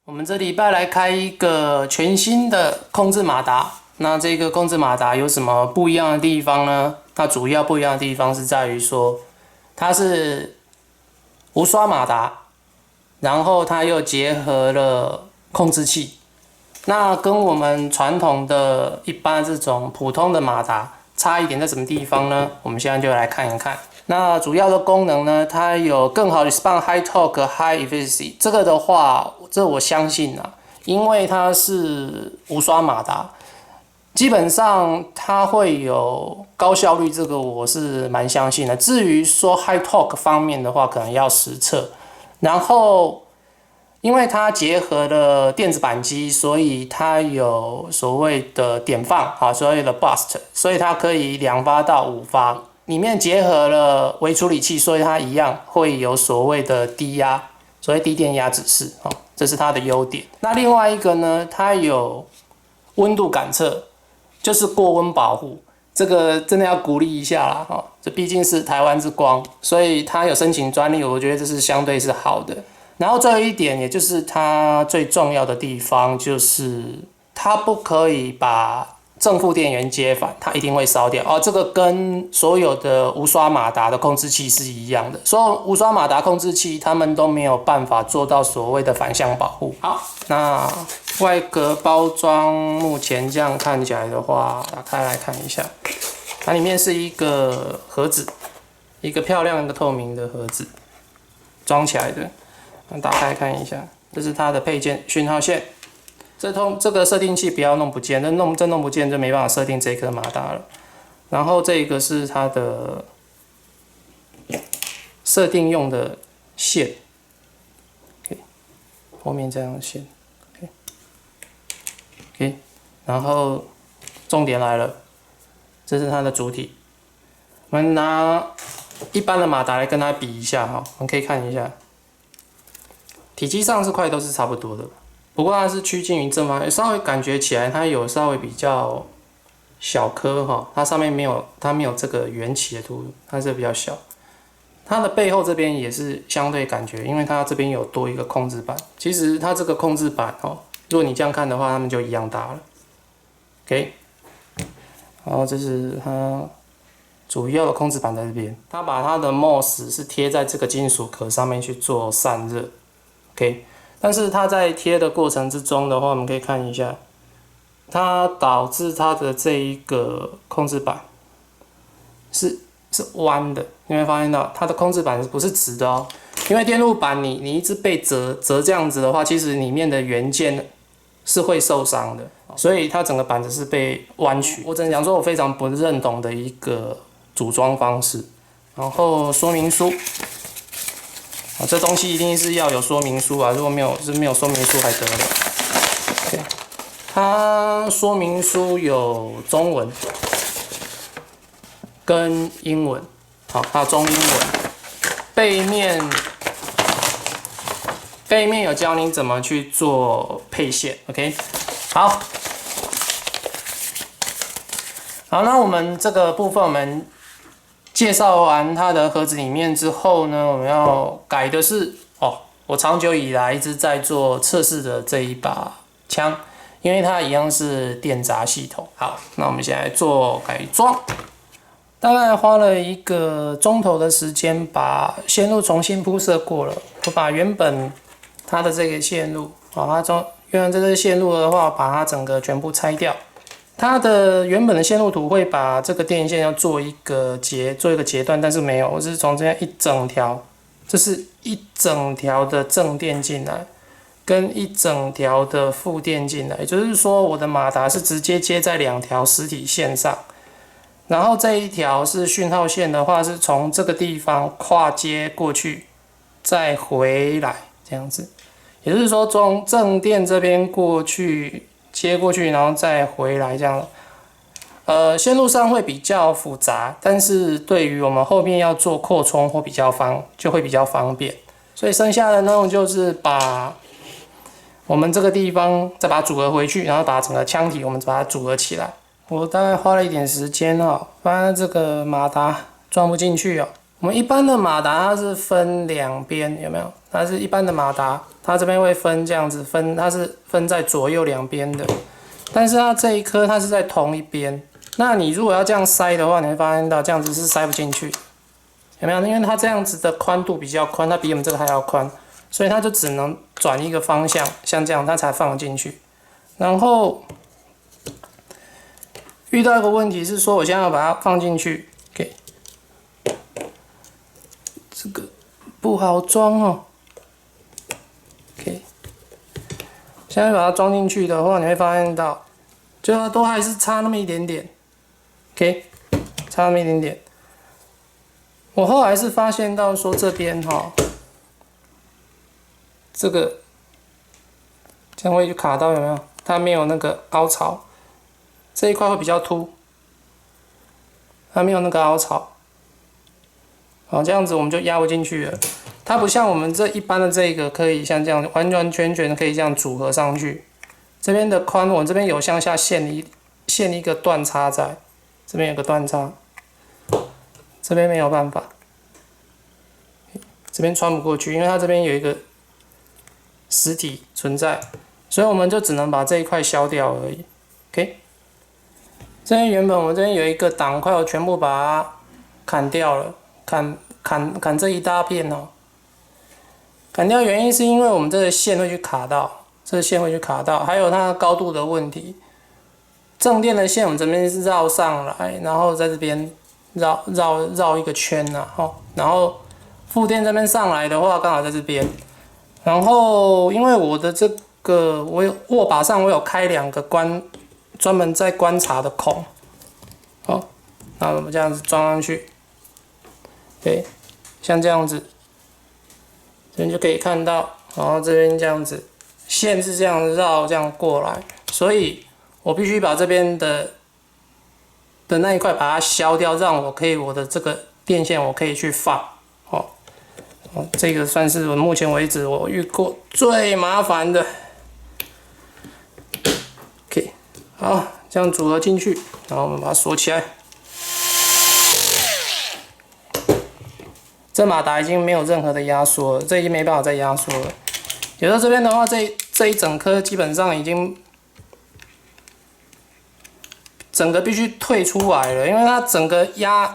我们这礼拜来开一个全新的控制马达。那这个控制马达有什么不一样的地方呢？它主要不一样的地方是在于说，它是无刷马达，然后它又结合了控制器。那跟我们传统的一般这种普通的马达差一点在什么地方呢？我们现在就来看一看。那主要的功能呢，它有更好的 respond high torque high efficiency。这个的话，这我相信啊，因为它是无刷马达，基本上它会有高效率，这个我是蛮相信的。至于说 high torque 方面的话，可能要实测。然后，因为它结合了电子扳机，所以它有所谓的点放啊，所谓的 burst， 所以它可以2发到5发。里面结合了微处理器，所以它一样会有所谓的低压，所谓低电压指示，这是它的优点。那另外一个呢，它有温度感测，就是过温保护，这个真的要鼓励一下啦，这毕竟是台湾之光，所以它有申请专利，我觉得这是相对是好的。然后最后一点，也就是它最重要的地方，就是它不可以把正负电源接反，它一定会烧掉。这个跟所有的无刷马达的控制器是一样的。所有无刷马达控制器，他们都没有办法做到所谓的反向保护。好，那外壳包装目前这样看起来的话，打开来看一下，它里面是一个盒子，一个漂亮的透明的盒子，装起来的。打开看一下，这是它的配件讯号线。这个设定器不要弄不见，真弄不见就没办法设定这颗马达了。然后这个是它的设定用的线 ，OK， 后面这样的线 ，OK， 然后重点来了，这是它的主体。我们拿一般的马达来跟它比一下哈，我们可以看一下，体积上是都是差不多的。不过它是趋近于正方形，稍微感觉起来它有稍微比较小颗哈，它上面没有这个圆起的凸，它是比较小。它的背后这边也是相对感觉，因为它这边有多一个控制板。其实它这个控制板如果你这样看的话，它们就一样大了。OK， 然后这是它主要的控制板在这边，它把它的 MOS 是贴在这个金属壳上面去做散热。OK。但是它在贴的过程之中的话，我们可以看一下，它导致它的这一个控制板是弯的，你会发现到它的控制板不是直的哦。因为电路板你一直被折这样子的话，其实里面的元件是会受伤的，所以它整个板子是被弯曲。我只能讲说，我非常不认同的一个组装方式。然后说明书。这东西一定是要有说明书啊！如果没有说明书还得了。OK， 它说明书有中文跟英文，好，还有中英文。背面有教你怎么去做配线。OK， 好，那我们这个部分我们介绍完它的盒子里面之后呢，我们要改的是我长久以来一直在做测试的这一把枪，因为它一样是电闸系统。好，那我们现在做改装，大概花了1个钟头的时间把线路重新铺设过了。我把原本它的这个线路，原本这个线路的话，把它整个全部拆掉。它的原本的线路图会把这个电线要做一个截断，但是没有，我是从这样一整条，这是一整条的正电进来，跟一整条的负电进来，也就是说我的马达是直接接在2条实体线上，然后这一条是讯号线的话，是从这个地方跨接过去，再回来这样子，也就是说从正电这边过去。接过去，然后再回来这样。线路上会比较复杂，但是对于我们后面要做扩充或就会比较方便。所以剩下的呢，就是把我们这个地方再把它组合回去，然后把整个腔体我们把它组合起来。我大概花了一点时间发现这个马达装不进去我们一般的马达它是分两边，有没有？它是一般的马达，它这边会分这样子分，它是分在左右两边的。但是它这一颗它是在同一边。那你如果要这样塞的话，你会发现到这样子是塞不进去，有没有？因为它这样子的宽度比较宽，它比我们这个还要宽，所以它就只能转一个方向，像这样它才放进去。然后遇到一个问题是说，我现在要把它放进去，给这个不好装哦。OK， 现在把它装进去的话，你会发现到，就都还是差那么一点点。OK， 差那么一点点。我后来是发现到说这边哈，这个这样会就卡到有没有？它没有那个凹槽，这一块会比较凸，它没有那个凹槽。好，这样子我们就压不进去了。它不像我们这一般的这个可以像这样完完全全可以这样组合上去。这边的宽，我这边有向下陷一个断差在，这边有个断差，这边没有办法，这边穿不过去，因为它这边有一个实体存在，所以我们就只能把这一块削掉而已。OK， 这边原本我们这边有一个档块，我全部把它砍掉了，砍这一大片哦。砍掉原因是因为我们这个线会去卡到，这个线会去卡到，还有它的高度的问题。正电的线我们这边是绕上来，然后在这边绕一个圈呐，然后负电这边上来的话，刚好在这边。然后因为我的这个我有握把上我有开2个专门在观察的孔，好，那我们这样子装上去，对，像这样子，这边就可以看到，然后这边这样子，线是这样绕这样过来，所以我必须把这边的那一块把它削掉，让我的这个电线我可以去放，这个算是我目前为止我遇过最麻烦的。OK， 好，这样组合进去，然后我们把它锁起来。这马达已经没有任何的压缩了，这已经没办法再压缩了。有到这边的话，这一整颗基本上已经整个必须退出来了，因为它整个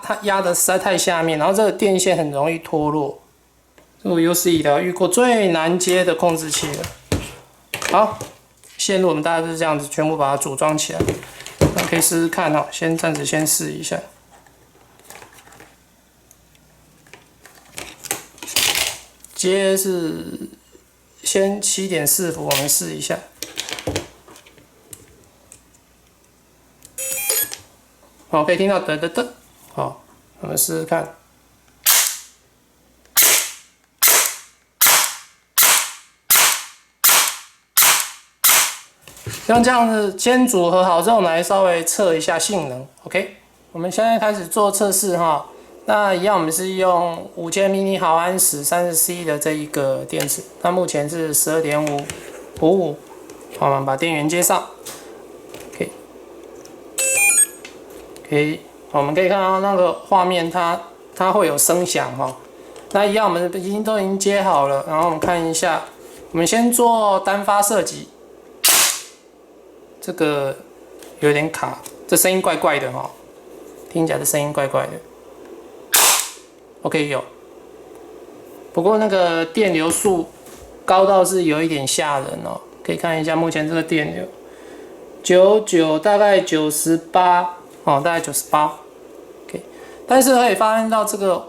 它压的实在太下面，然后这个电线很容易脱落。这我有史以来遇过最难接的控制器了。好，线路我们大概就是这样子，全部把它组装起来。那可以试试看哦，暂时先试一下。接是先7.4伏，我们试一下。好，可以听到噔噔噔。好，我们试试看。像这样子，先组合好之后，我们来稍微测一下性能。OK， 我们现在开始做测试哈。那一样，我们是用5000 mAh 30C 的这一个电池，它目前是12.555。好，我们把电源接上。OK， 我们可以看到那个画面它会有声响哈。那一样，我们都已经接好了，然后我们看一下，我们先做单发射击。这个有点卡，这声音怪怪的哈，听起来的声音怪怪的。OK， 有，不过那个电流数高到是有一点吓人哦。可以看一下目前这个电流，99大概98哦，大概98。OK， 但是可以发现到这个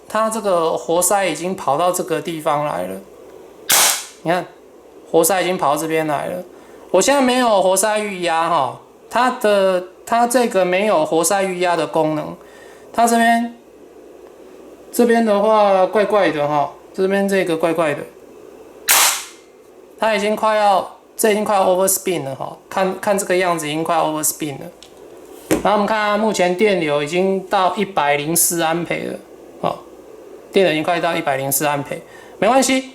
它这个活塞已经跑到这个地方来了。你看，活塞已经跑到这边来了。我现在没有活塞预压哈，它这个没有活塞预压的功能，它这边的话怪怪的哈，这边这个怪怪的，它已经快要 overspin 了哈，看这个样子已经快要 overspin 了。然后我们看目前电流已经到104安培了，电流已经快到104安培，没关系，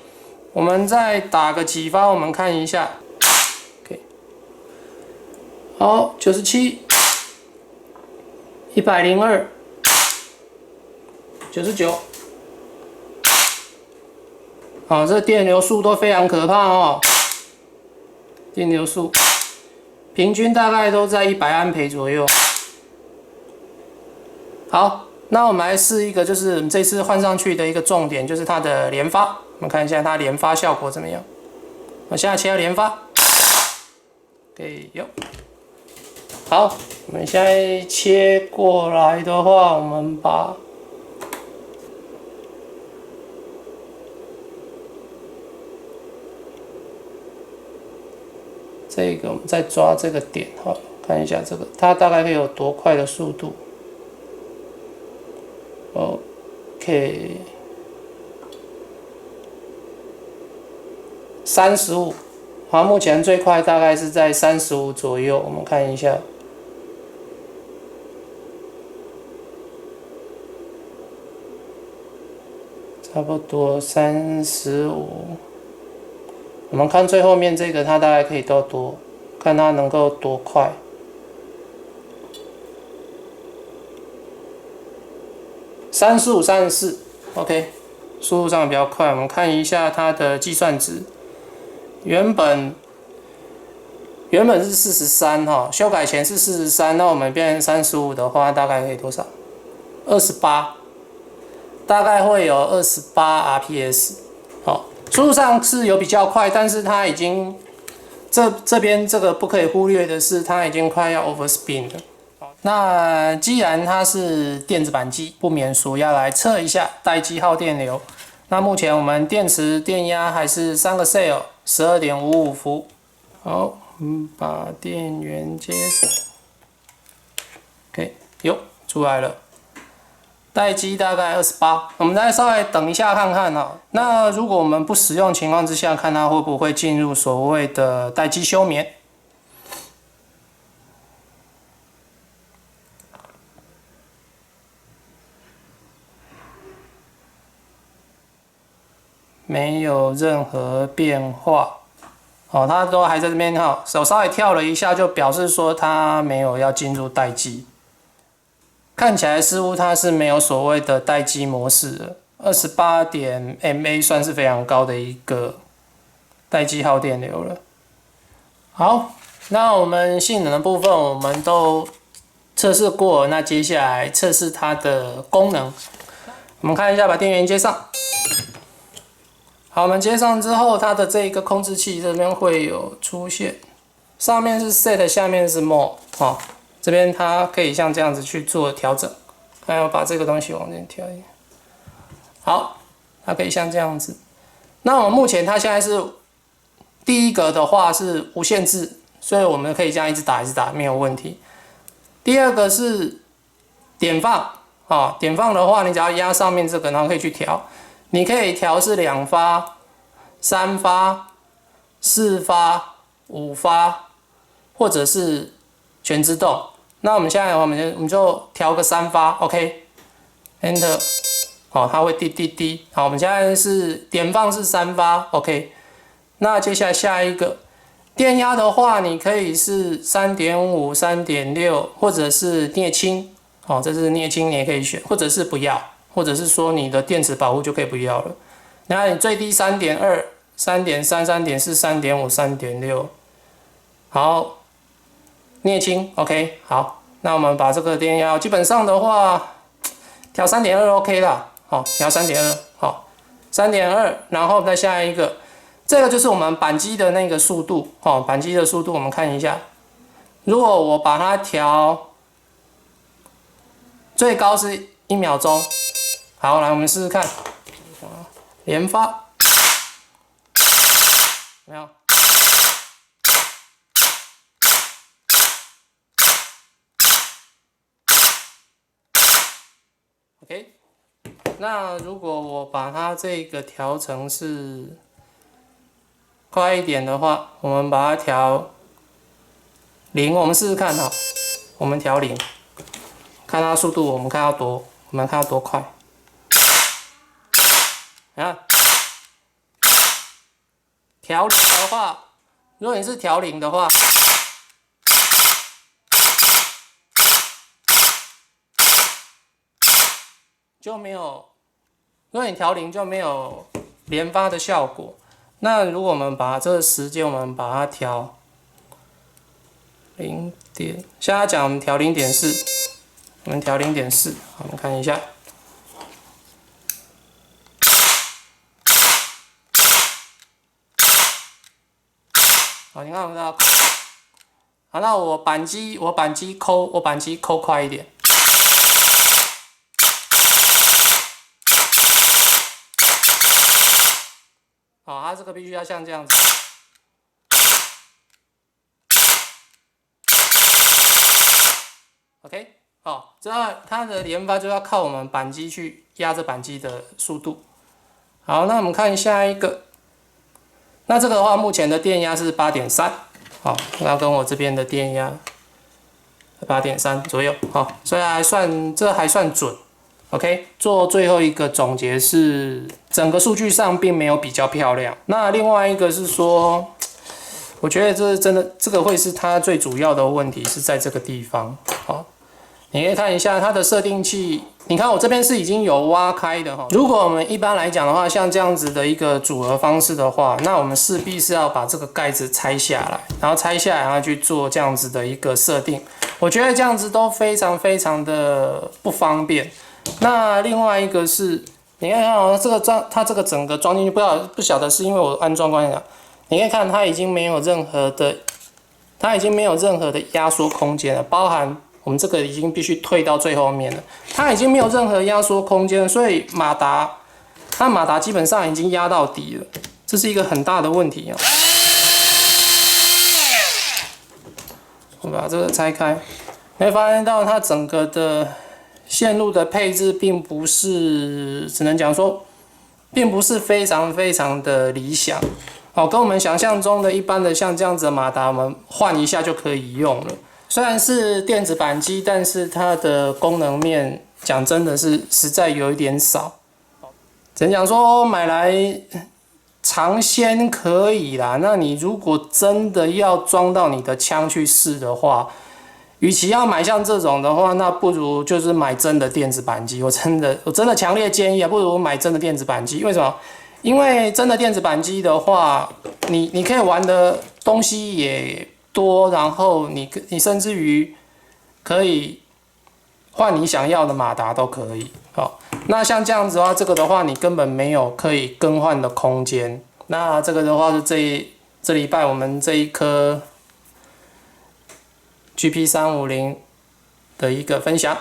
我们再打个几发，我们看一下。好，97，102， 99。好，这电流数都非常可怕哦。电流数平均大概都在100安培左右。好，那我们来试一个，就是我们这次换上去的一个重点，就是它的连发。我们看一下它连发效果怎么样。我现在切到连发，给有。好，我们现在切过来的话，我们把这个我们再抓这个点，好，看一下这个，它大概会有多快的速度。OK， 35，好，目前最快大概是在35左右，我们看一下。差不多35，我们看最后面这个，它大概可以到多，看它能够多快。35、34 ，OK， 速度上比较快。我们看一下它的计算值，原本是43哈，修改前是43，那我们变成35的话，大概可以多少？28。大概会有28 RPS， 好，速度上是有比较快，但是它已经这边这个不可以忽略的是，它已经快要 overspin 了。那既然它是电子扳机，不免俗要来测一下待机耗电流。那目前我们电池电压还是3个 cell， 12.55伏。好，我们把电源接上 ，OK， 有出来了。待机大概28，我们再稍微等一下看看哈。那如果我们不使用情况之下，看它会不会进入所谓的待机休眠。没有任何变化，哦，它都还在这边哈，手稍微跳了一下，就表示说它没有要进入待机。看起来似乎它是没有所谓的待机模式的，28 mA 算是非常高的一个待机耗电流了。好，那我们性能的部分我们都测试过，那接下来测试它的功能。我们看一下，把电源接上。好，我们接上之后，它的这个控制器这边会有出现，上面是 Set， 下面是 More， 哦。这边它可以像这样子去做调整，还要把这个东西往这边调一下。好，它可以像这样子。那我们目前它现在是第一个的话是无限制，所以我们可以这样一直打一直打没有问题。第二个是点放，啊，点放的话你只要压上面这个，然后可以去调，你可以调是2发、3发、4发、5发，或者是全自动。那我们现在我们就调个3发 ，OK，Enter， 好，它会滴滴滴。好，我们现在是点放是3发 ，OK。那接下来下一个电压的话，你可以是 3.5、3.6， 或者是镍氢，好，这是镍氢你也可以选，或者是不要，或者是说你的电池保护就可以不要了。然后你最低 3.2、3.3、3.4、3.5、3.6， 好。镍氢 ，OK， 好，那我们把这个电压，基本上的话，调 3.2 OK 啦，好，调 3.2， 好 ，3.2， 然后再下一个，这个就是我们扳机的那个速度，哦，扳机的速度我们看一下，如果我把它调最高是1秒钟，好，来我们试试看，连发，没有。OK， 那如果我把它这个调成是快一点的话，我们把它调0，我们试试看哈，我们调0，看它速度，我们看要多快。啊，调0的话，如果你是调0的话。就没有，如果你调0就没有连发的效果。那如果我们把这个时间我们把它调0点，现在讲我们调0.4，我们调0.4，好，我们看一下。好，你看我们到，好，那我扳机抠快一点。好，它这个必须要像这样子。OK， 好，这它的连发就要靠我们扳机去压着扳机的速度。好，那我们看下一个。那这个的话，目前的电压是 8.3， 好，那跟我这边的电压 8.3 左右，好，所以这还算准。OK， 做最后一个总结是，整个数据上并没有比较漂亮。那另外一个是说，我觉得这真的这个会是它最主要的问题是在这个地方。好，你可以看一下它的设定器，你看我这边是已经有挖开的哈。如果我们一般来讲的话，像这样子的一个组合方式的话，那我们势必是要把这个盖子拆下来，然后拆下来，然后去做这样子的一个设定。我觉得这样子都非常的不方便。那另外一个是，你看哦，它这个整个装进去，不晓得是因为我安装关系啊，你可以看它已经没有任何的压缩空间了，包含我们这个已经必须退到最后面了，它已经没有任何压缩空间了，所以马达基本上已经压到底了，这是一个很大的问题啊。我把这个拆开，你会发现到它整个的线路的配置并不是，只能讲说，并不是非常的理想。好，跟我们想象中的一般的像这样子的马达，我们换一下就可以用了。虽然是电子扳机，但是它的功能面讲真的是实在有一点少。只能讲说买来尝鲜可以啦，那你如果真的要装到你的枪去试的话，与其要买像这种的话，那不如就是买真的电子扳机。我真的强烈建议啊，不如买真的电子扳机。为什么？因为真的电子扳机的话，你可以玩的东西也多，然后你甚至于可以换你想要的马达都可以。好，那像这样子的话，这个的话你根本没有可以更换的空间。那这个的话是这礼拜我们这一颗 GP350的一个分享。